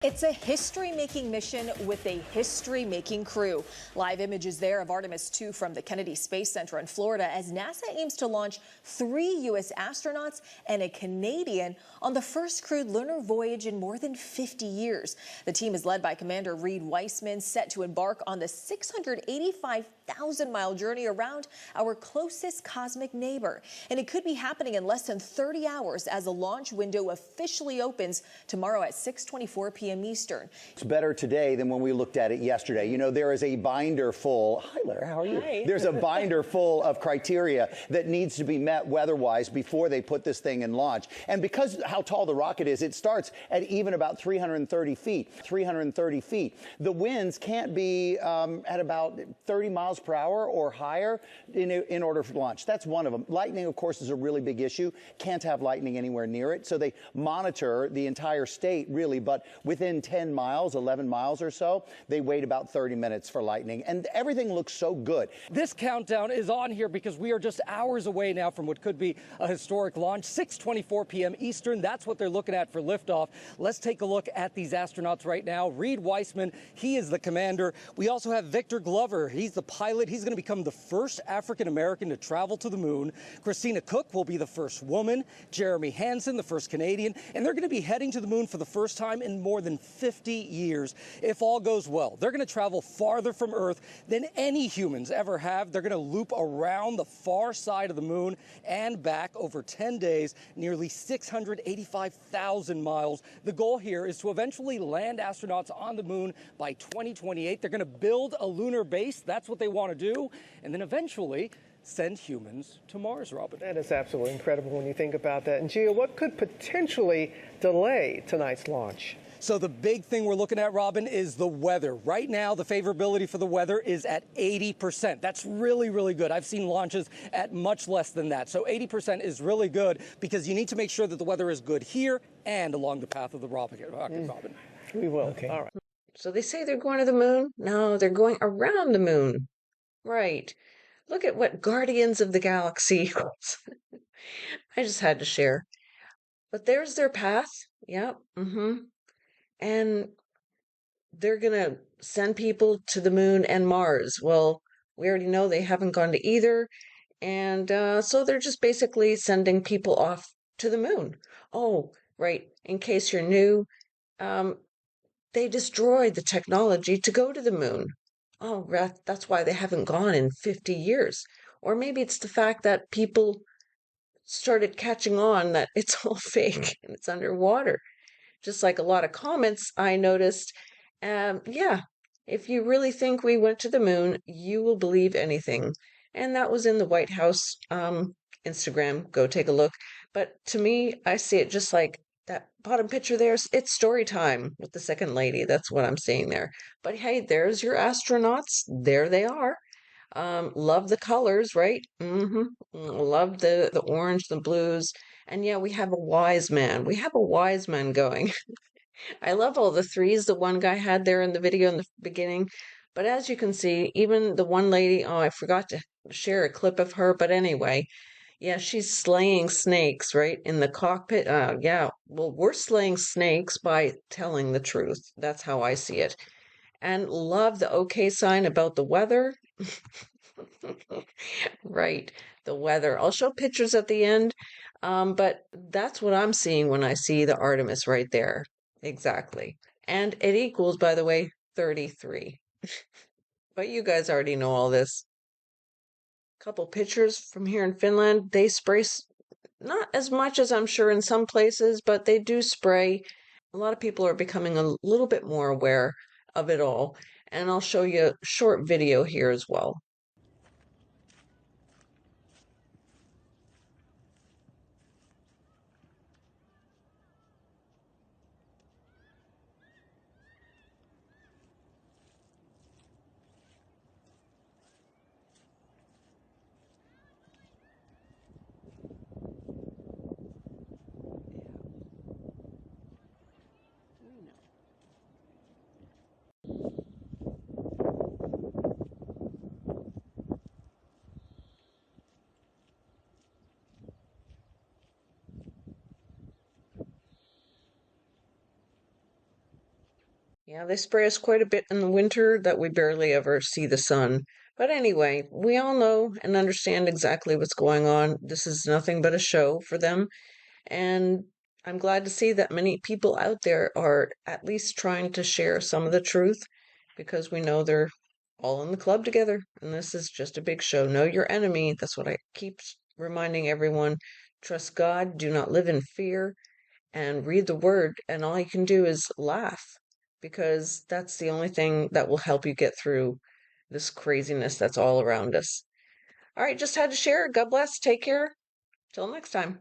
It's a history-making mission with a history-making crew. Live images there of Artemis II from the Kennedy Space Center in Florida as NASA aims to launch 3 U.S. astronauts and a Canadian on the first crewed lunar voyage in more than 50 years. The team is led by Commander Reed Weissman, set to embark on the 685,000-mile journey around our closest cosmic neighbor. And it could be happening in less than 30 hours as the launch window officially opens tomorrow at 6:24 p.m. Eastern. It's better today than when we looked at it yesterday. You know, there is a binder full. Hi, Larry, how are you? Hi. There's a binder full of criteria that needs to be met weather-wise before they put this thing in launch. And because how tall the rocket is, it starts at even about 330 feet. 330 feet. The winds can't be at about 30 miles per hour or higher in order for launch. That's one of them. Lightning, of course, is a really big issue. Can't have lightning anywhere near it. So they monitor the entire state, really, but within 10 miles, 11 miles or so, they wait about 30 minutes for lightning, and everything looks so good. This countdown is on here because we are just hours away now from what could be a historic launch. 6:24 p.m. Eastern, that's what they're looking at for liftoff. Let's take a look at these astronauts right now. Reed Weissman, he is the commander. We also have Victor Glover, he's the pilot. He's going to become the first African-American to travel to the moon. Christina Cook will be the first woman. Jeremy Hansen, the first Canadian. And they're going to be heading to the moon for the first time in more than 50 years. If all goes well, they're going to travel farther from Earth than any humans ever have. They're going to loop around the far side of the moon and back over 10 days, nearly 685,000 miles. The goal here is to eventually land astronauts on the moon by 2028. They're going to build a lunar base. That's what they want to do. And then eventually send humans to Mars, Robin. That is absolutely incredible when you think about that. And Gia, what could potentially delay tonight's launch? So the big thing we're looking at, Robin, is the weather. Right now, the favorability for the weather is at 80%. That's really, really good. I've seen launches at much less than that. So 80% is really good because you need to make sure that the weather is good here and along the path of the rocket, Robin. We will. Okay. All right. So they say they're going to the moon? No, they're going around the moon. Right. Look at what Guardians of the Galaxy equals. I just had to share. But there's their path. Yep. And they're going to send people to the moon and Mars. Well, we already know they haven't gone to either. And so they're just basically sending people off to the moon. Oh, right. In case you're new, they destroyed the technology to go to the moon. Oh, that's why they haven't gone in 50 years. Or maybe it's the fact that people started catching on that it's all fake and it's underwater. Just like a lot of comments I noticed. Yeah, if you really think we went to the moon, you will believe anything. And that was in the White House Instagram. Go take a look. But to me, I see it just like that bottom picture there. It's story time with the second lady. That's what I'm seeing there. But hey, there's your astronauts. There they are. Love the colors, right? Love the orange, the blues. And yeah, we have a wise man. We have a wise man going. I love all the threes the one guy had there in the video in the beginning. But as you can see, even the one lady, oh, I forgot to share a clip of her. But anyway, yeah, she's slaying snakes, right, in the cockpit. Yeah, well, we're slaying snakes by telling the truth. That's how I see it. And love the okay sign about the weather. Right, the weather. I'll show pictures at the end, but that's what I'm seeing when I see the Artemis right there. Exactly. And it equals, by the way, 33. But you guys already know all this. Couple pictures from here in Finland. They spray, not as much as I'm sure in some places, but they do spray. A lot of people are becoming a little bit more aware of it all. And I'll show you a short video here as well. Yeah, they spray us quite a bit in the winter that we barely ever see the sun. But anyway, we all know and understand exactly what's going on. This is nothing but a show for them. And I'm glad to see that many people out there are at least trying to share some of the truth because we know they're all in the club together. And this is just a big show. Know your enemy. That's what I keep reminding everyone. Trust God. Do not live in fear and read the word. And all you can do is laugh because that's the only thing that will help you get through this craziness that's all around us. All right, just had to share. God bless. Take care. Till next time.